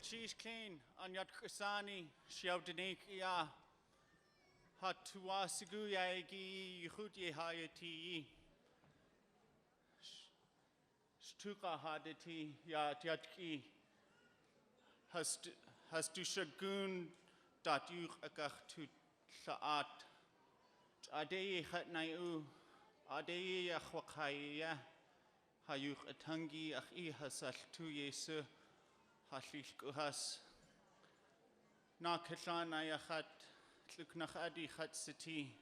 cheese clean on yat kusani shiaudinik ya hatuasigu yaigi yuhuti hayati stuka hadati ya tiatki hastu shagun datyuk akachtu saat adeye hatnayu adeye yakhwakaya hayuk atangi akhi hasal tu yesu Hashishkuhas Nakashan Ayachat Luknachadi Hat City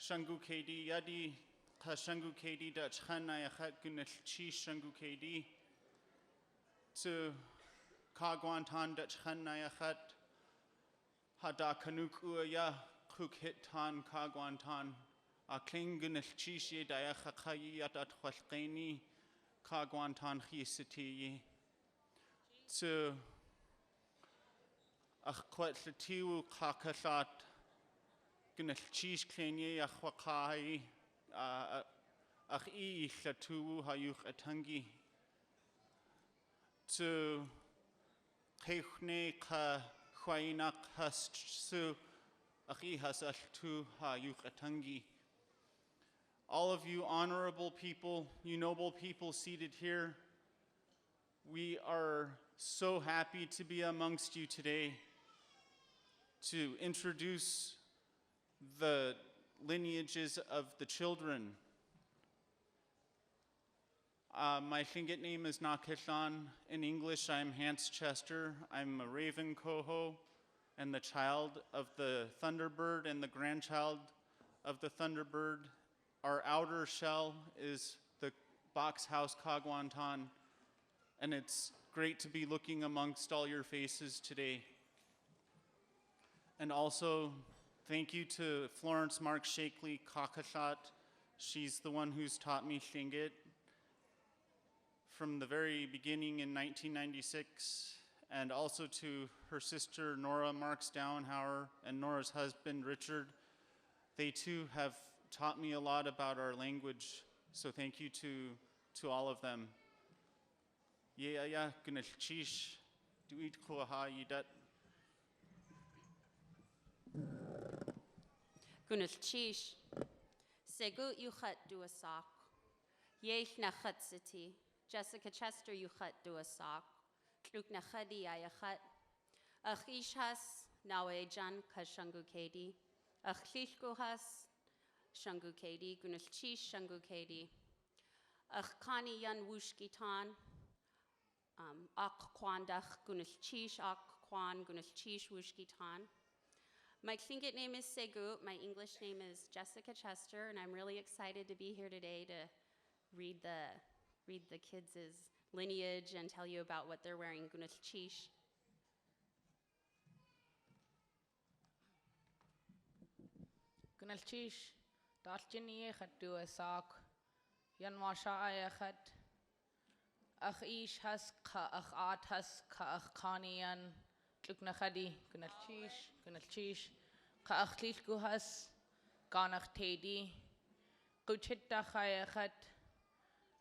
Shangu Kedi Yadi Kashangu Kedi Dutch Han Ayachat Gunelchi Shangu Kedi to Kagwantan Dutch Han Ayachat Hada Kanuk Uya Kuk Hitan Kagwantan Akling Gunelchi Dayachakayi Yatat Hwalkeni Kagwantan Hisiti to Akwat Latiwu Kakasat Gnelchish Klenye Akhwakai Akhi Latuwu Hayuk Atangi to Kechne Ka Khwainak Hastu Akhi Hasal Tu Hayuk Atangi. All of you honorable people, you noble people seated here, we are so happy to be amongst you today to introduce the lineages of the children. My Tlingit name is Nakishan. In English, I'm Hans Chester. I'm a Raven Coho and the child of the Thunderbird and the grandchild of the Thunderbird. Our outer shell is the box house Kagwantan, and it's great to be looking amongst all your faces today. And also, thank you to Florence Mark Shakely Kakashat. She's the one who's taught me Tlingit from the very beginning in 1996, and also to her sister Nora Marks Downhauer and Nora's husband Richard. They too have taught me a lot about our language, so thank you to all of them. Yeah, Gunelchish, Duit Koha Yidat. Gunelchish, Segu Yuchat Duasak, Yech Nachat City, Jessica Chester Yuchat Duasak, Kluk Nachadi Ayachat, Achishas Nawejan Kashangu Kedi, Achlishkuhas Shangu Kedi, Gunelchish Shangu Kedi, Achkani Yan Wushkitan. Akkwandach Gunelchish Akkwan Gunelchish Wushkitan. My Tlingit name is Segu. My English name is Jessica Chester, and I'm really excited to be here today to read the kids' lineage and tell you about what they're wearing. Gunelchish. Gunelchish Dalchini Khatu Asak Yanwasha Ayakhat Ach ish has ka ach at has ka ach kanian kluknachadi gunalchish ka ach lilku has ganach tedi guchita khayakhat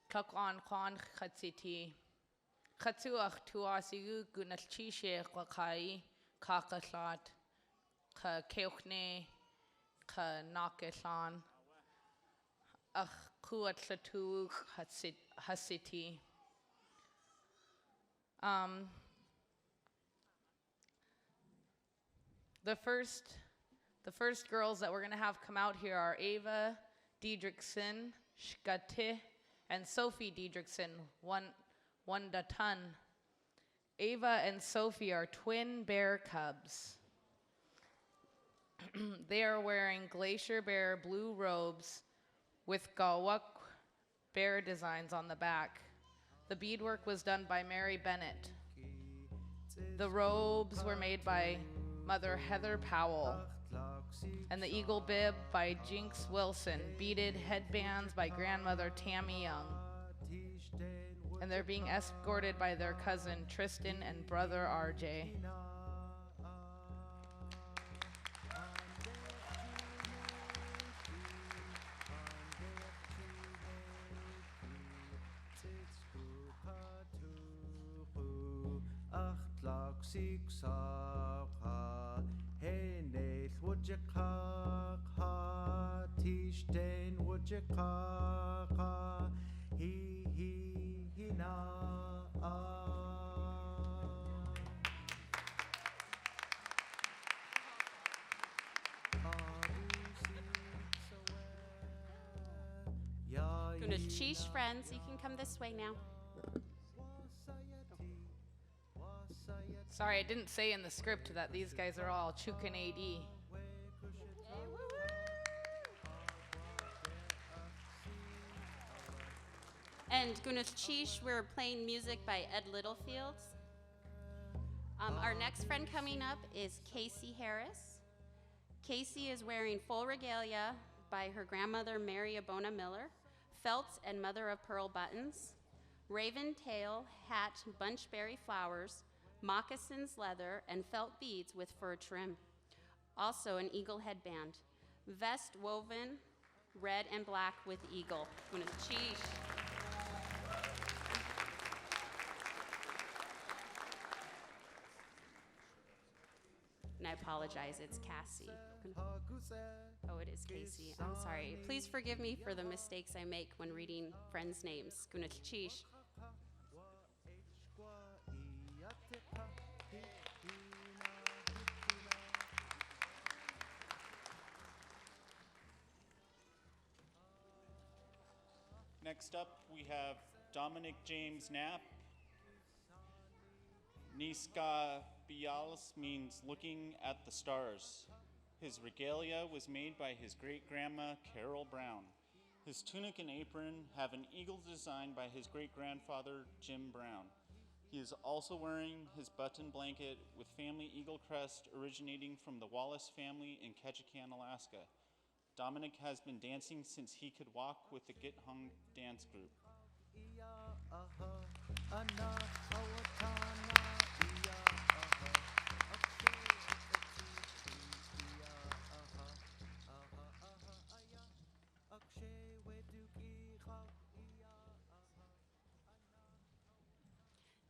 klakwan kwan khatsiti khatsu ach tuasigu gunalchish qakai kakaslat ka keuchne ka nakeslan ach kuat latu hasiti. The first girls that we're going to have come out here are Ava Diedrichson, Shkate, and Sophie Diedrichson, one ton. Ava and Sophie are twin bear cubs. They are wearing glacier bear blue robes with Gawak bear designs on the back. The beadwork was done by Mary Bennett. The robes were made by Mother Heather Powell, and the eagle bib by Jinx Wilson, beaded headbands by grandmother Tammy Young. And they're being escorted by their cousin Tristan and brother RJ. Gunachish friends, you can come this way now. Sorry, I didn't say in the script that these guys are all Chukan AD. And Gunachish, we're playing music by Ed Littlefields. Our next friend coming up is Casey Harris. Casey is wearing full regalia by her grandmother Mary Abona Miller, felts and mother of pearl buttons, raven tail, hat, bunchberry flowers, moccasins leather, and felt beads with fur trim. Also an eagle headband. Vest woven red and black with eagle. Gunachish. And I apologize, it's Cassie. Oh, it is Casey. I'm sorry. Please forgive me for the mistakes I make when reading friends' names. Gunachish. Next up, we have Dominic James Knapp. Niska Bialis means looking at the stars. His regalia was made by his great-grandma, Carol Brown. His tunic and apron have an eagle design by his great-grandfather, Jim Brown. He is also wearing his button blanket with family eagle crest originating from the Wallace family in Ketchikan, Alaska. Dominic has been dancing since he could walk with the Get Hung dance group.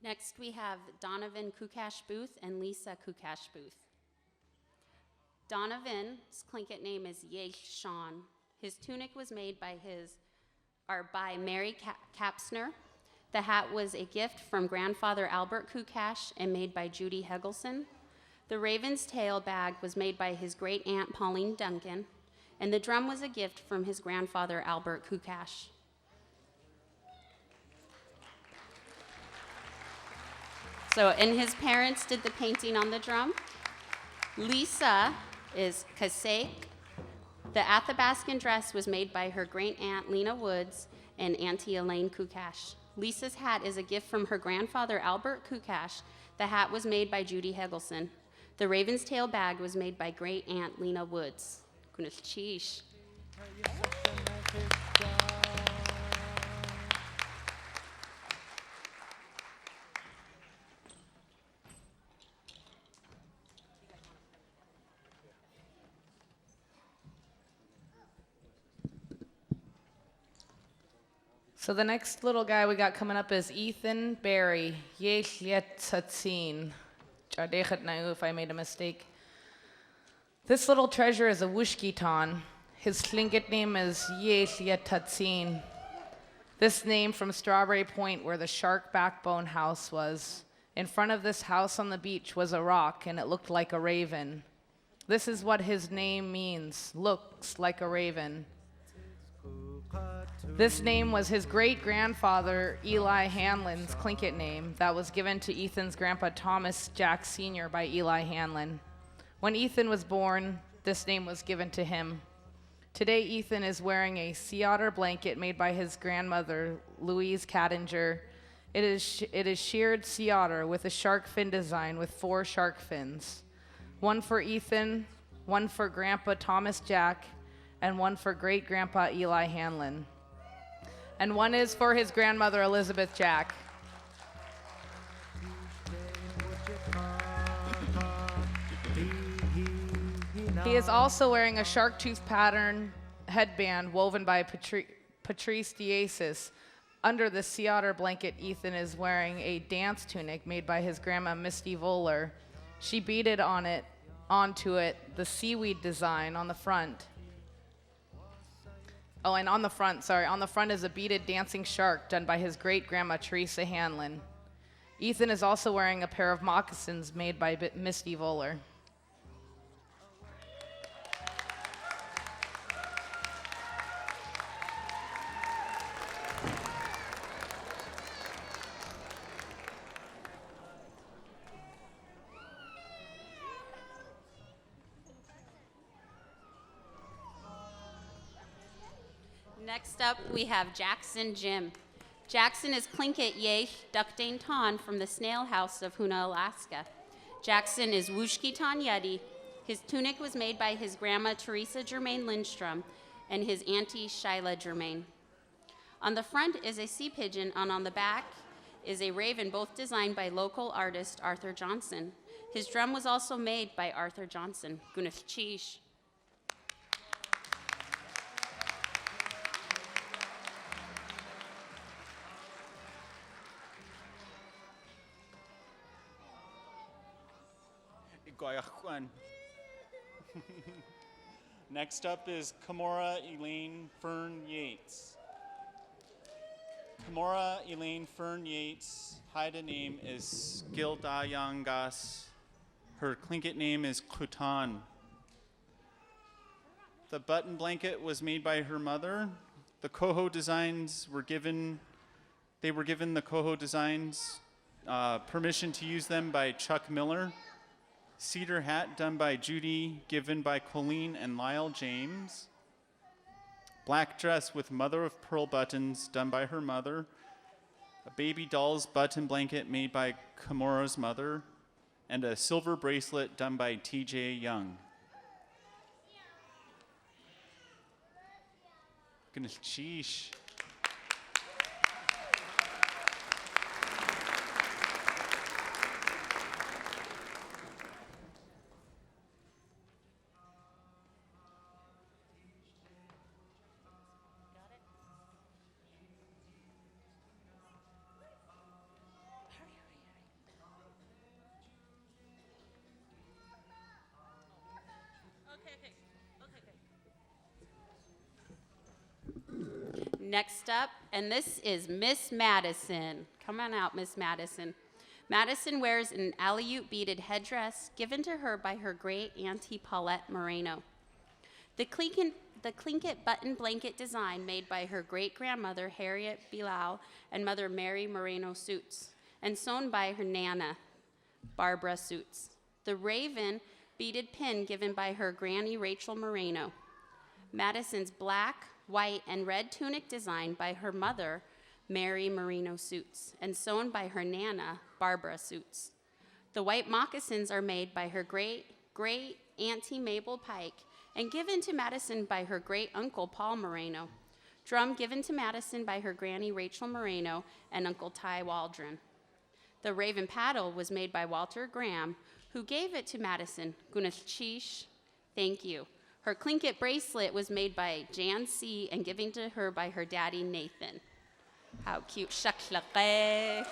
Next, we have Donovan Kukash Booth and Lisa Kukash Booth. Donovan's Tlingit name is Yesh Sean. His tunic was made by Mary Kapsner. The hat was a gift from grandfather Albert Kukash and made by Judy Hegelson. The raven's tail bag was made by his great aunt Pauline Duncan, and the drum was a gift from his grandfather Albert Kukash. And his parents did the painting on the drum. Lisa is Kasek. The Athabascan dress was made by her great aunt Lena Woods and Auntie Elaine Kukash. Lisa's hat is a gift from her grandfather Albert Kukash. The hat was made by Judy Hegelson. The raven's tail bag was made by great aunt Lena Woods. Gunachish. So the next little guy we got coming up is Ethan Barry. Yesh Yetzatzin. If I made a mistake. This little treasure is a Wushkitan. His Tlingit name is Yesh Yetatzin. This name from Strawberry Point, where the shark backbone house was. In front of this house on the beach was a rock, and it looked like a raven. This is what his name means, looks like a raven. This name was his great-grandfather Eli Hanlon's Tlingit name that was given to Ethan's grandpa Thomas Jack Sr. by Eli Hanlon. When Ethan was born, this name was given to him. Today, Ethan is wearing a sea otter blanket made by his grandmother, Louise Cattinger. It is sheared sea otter with a shark fin design with 4 shark fins. One for Ethan, one for Grandpa Thomas Jack, and one for great-grandpa Eli Hanlon. And one is for his grandmother, Elizabeth Jack. He is also wearing a shark tooth pattern headband woven by Patrice Diasis. Under the sea otter blanket, Ethan is wearing a dance tunic made by his grandma, Misty Voller. She beaded onto it the seaweed design on the front. Oh, and on the front is a beaded dancing shark done by his great-grandma, Teresa Hanlon. Ethan is also wearing a pair of moccasins made by Misty Voller. Next up, we have Jackson Jim. Jackson is Tlingit Yesh Duckdane Ton from the Snail House of Hoona, Alaska. Jackson is Wushkitan Yeti. His tunic was made by his grandma, Teresa Germain Lindstrom, and his auntie, Shyla Germain. On the front is a sea pigeon, and on the back is a raven, both designed by local artist Arthur Johnson. His drum was also made by Arthur Johnson. Gunith Cheesh. Next up is Kamora Elaine Fern Yates. Kamora Elaine Fern Yates' Haida name is Gildayangas. Her Tlingit name is Klutan. The button blanket was made by her mother. The coho designs were given the coho designs permission to use them by Chuck Miller. Cedar hat done by Judy, given by Colleen and Lyle James. Black dress with mother of pearl buttons done by her mother. A baby doll's button blanket made by Kamora's mother. And a silver bracelet done by TJ Young. Goodness, sheesh. Next up, and this is Miss Madison. Come on out, Miss Madison. Madison wears an Aleut beaded headdress given to her by her great auntie Paulette Moreno. The Tlingit button blanket design made by her great grandmother Harriet Bilal and mother Mary Moreno Suits, and sewn by her nana Barbara Suits. The raven beaded pin given by her granny Rachel Moreno. Madison's black, white, and red tunic design by her mother, Mary Merino Suits, and sewn by her nana, Barbara Suits. The white moccasins are made by her great-auntie Mabel Pike and given to Madison by her great-uncle Paul Moreno. Drum given to Madison by her granny Rachel Moreno and Uncle Ty Waldron. The raven paddle was made by Walter Graham, who gave it to Madison. Gunith Cheesh, thank you. Her Tlingit bracelet was made by Jan C. and given to her by her daddy, Nathan. How cute. Shaklaqeh.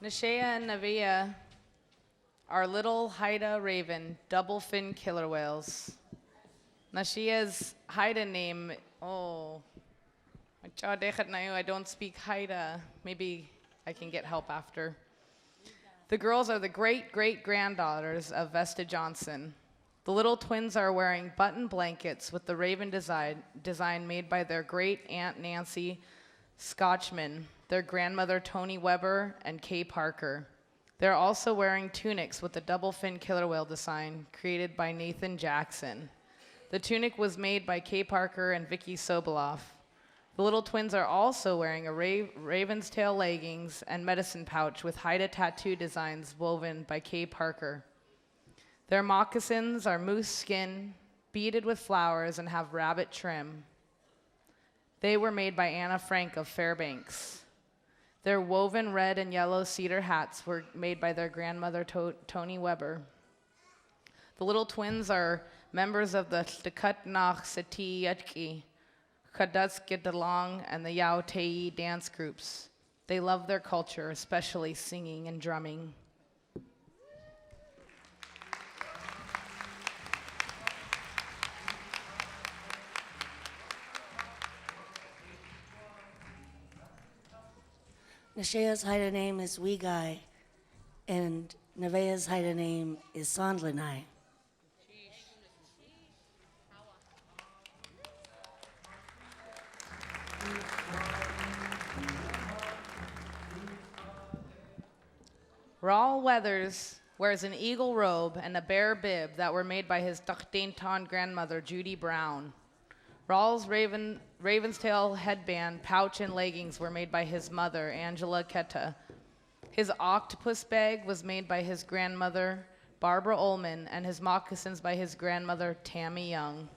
Nashea and Navia are little Haida raven, double fin killer whales. Nashia's Haida name, I don't speak Haida. Maybe I can get help after. The girls are the great-great-granddaughters of Vesta Johnson. The little twins are wearing button blankets with the raven design made by their great-aunt Nancy Scotchman, their grandmother Tony Weber, and Kay Parker. They're also wearing tunics with the double fin killer whale design created by Nathan Jackson. The tunic was made by Kay Parker and Vicky Sobolov. The little twins are also wearing a raven's tail leggings and medicine pouch with Haida tattoo designs woven by Kay Parker. Their moccasins are moose skin, beaded with flowers, and have rabbit trim. They were made by Anna Frank of Fairbanks. Their woven red and yellow cedar hats were made by their grandmother, Tony Weber. The little twins are members of the Stikutnach Sitiyutki, Kadutskidalong, and the Yao Tei dance groups. They love their culture, especially singing and drumming. Nashea's Haida name is Wegai, and Nevaeh's Haida name is Sondlanai. Raul Weathers wears an eagle robe and a bear bib that were made by his Duchdainton grandmother, Judy Brown. Raul's raven's tail headband, pouch, and leggings were made by his mother, Angela Ketta. His octopus bag was made by his grandmother, Barbara Ullman, and his moccasins by his grandmother, Tammy Young.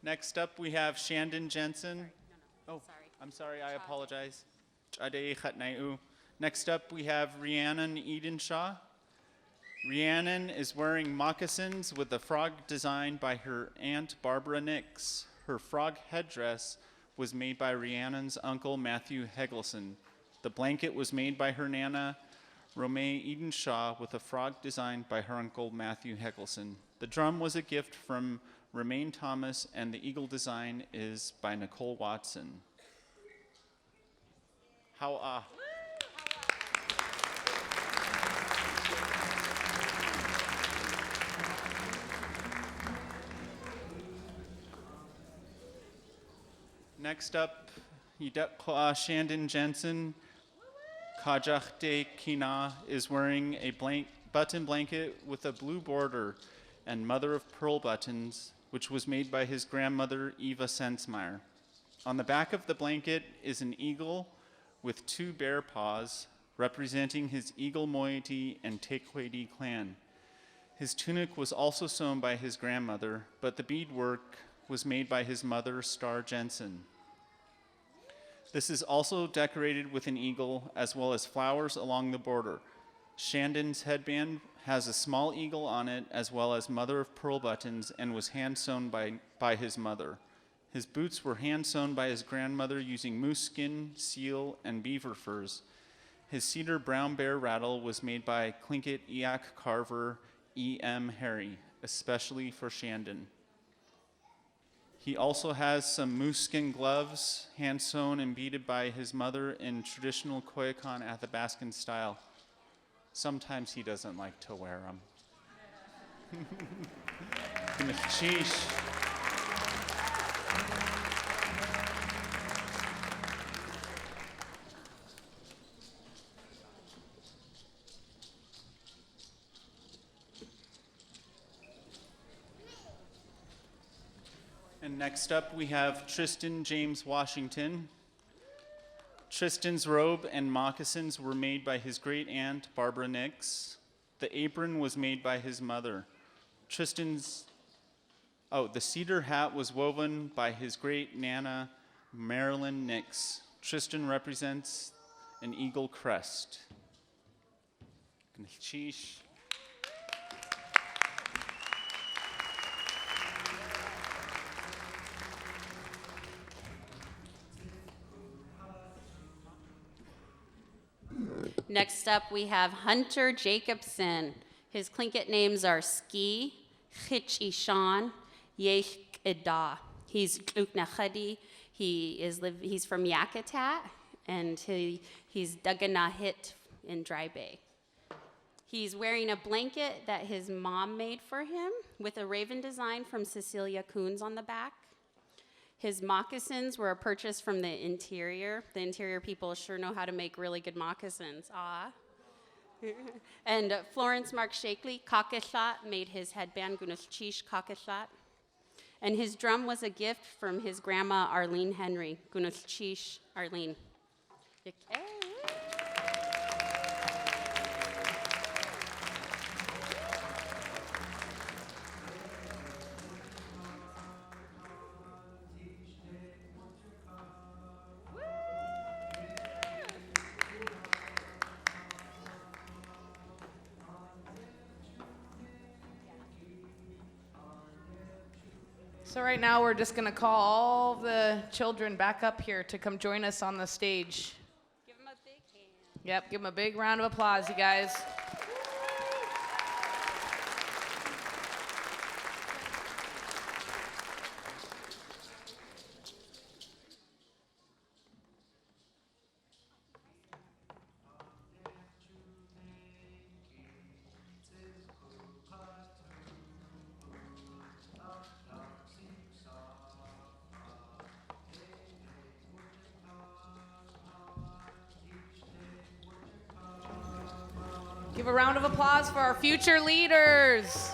Next up, we have Shandon Jensen. Oh, Sorry. I'm sorry, I apologize. Next up, we have Rhiannon Edenshaw. Rhiannon is wearing moccasins with a frog designed by her aunt Barbara Nix. Her frog headdress was made by Rhiannon's uncle Matthew Hegelson. The blanket was made by her nana Romay Edenshaw with a frog designed by her uncle Matthew Hegelson. The drum was a gift from Romaine Thomas, and the eagle design is by Nicole Watson. How Next up, Shandon Jensen. Kajakte Kina is wearing a button blanket with a blue border and mother of pearl buttons, which was made by his grandmother, Eva Sensmeyer. On the back of the blanket is an eagle with two bear paws, representing his eagle moiety and Tequedi clan. His tunic was also sewn by his grandmother, but the beadwork was made by his mother, Star Jensen. This is also decorated with an eagle, as well as flowers along the border. Shandon's headband has a small eagle on it, as well as mother of pearl buttons, and was hand-sewn by his mother. His boots were hand-sewn by his grandmother using moose skin, seal, and beaver furs. His cedar brown bear rattle was made by Tlingit Eak carver E.M. Harry, especially for Shandon. He also has some moose skin gloves, hand-sewn and beaded by his mother in traditional Koyukon Athabascan style. Sometimes he doesn't like to wear them. Sheesh. And next up, we have Tristan James Washington. Tristan's robe and moccasins were made by his great aunt, Barbara Nix. The apron was made by his mother. The cedar hat was woven by his great nana, Marilyn Nix. Tristan represents an eagle crest. Sheesh. Next up, we have Hunter Jacobson. His Tlingit names are Ski, Chich Ishan, Yech Ida. He's Uknachadi. He's from Yakutat, and he's Daganahit in Dry Bay. He's wearing a blanket that his mom made for him with a raven design from Cecilia Coons on the back. His moccasins were a purchase from the interior. The interior people sure know how to make really good moccasins. And Florence Mark Shakely, Kakeshat, made his headband Gunachish Kakeshat. And his drum was a gift from his grandma, Arlene Henry, Gunachish Arlene. So right now we're just gonna call all the children back up here to come join us on the stage. Give him a big hand. Yep, give them a big round of applause, you guys. Give a round of applause for our future leaders.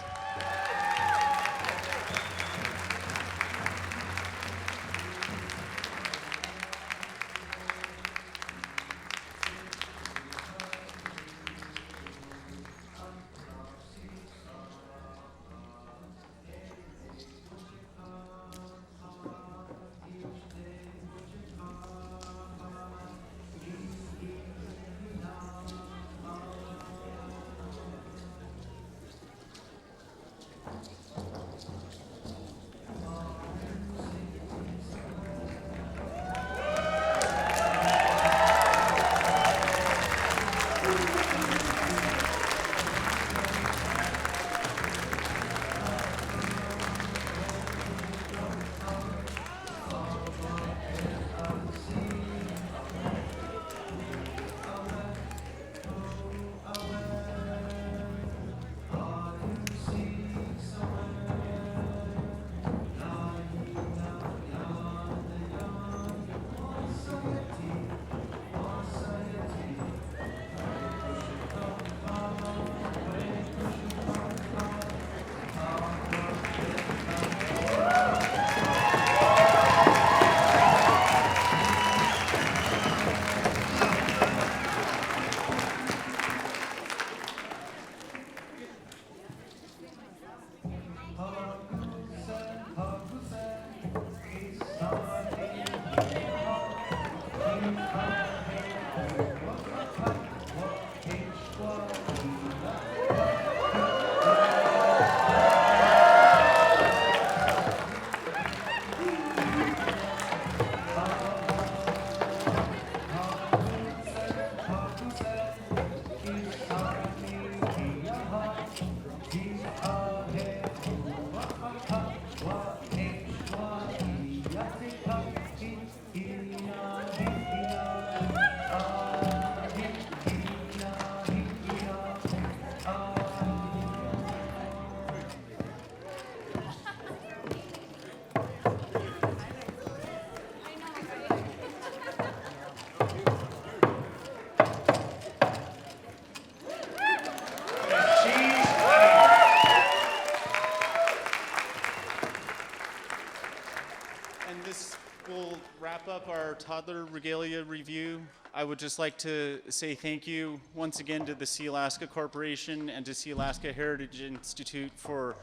Wrap up our Toddler Regalia review. I would just like to say thank you once again to the Sealaska Corporation and to Sealaska Heritage Institute for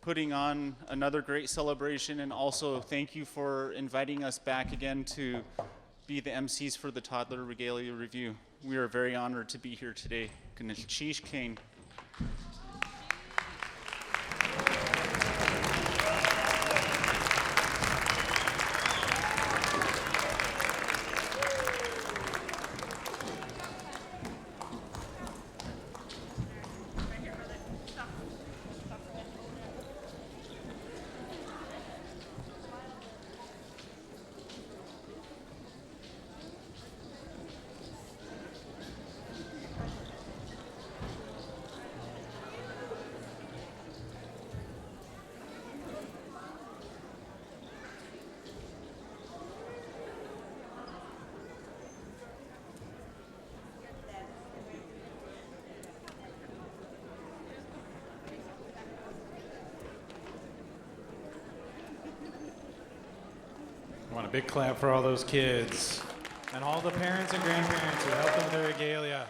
putting on another great celebration, and also thank you for inviting us back again to be the MCs for the Toddler Regalia review. We are very honored to be here today. Ganesh Kane. Come on, a big clap for all those kids and all the parents and grandparents who helped them with the regalia.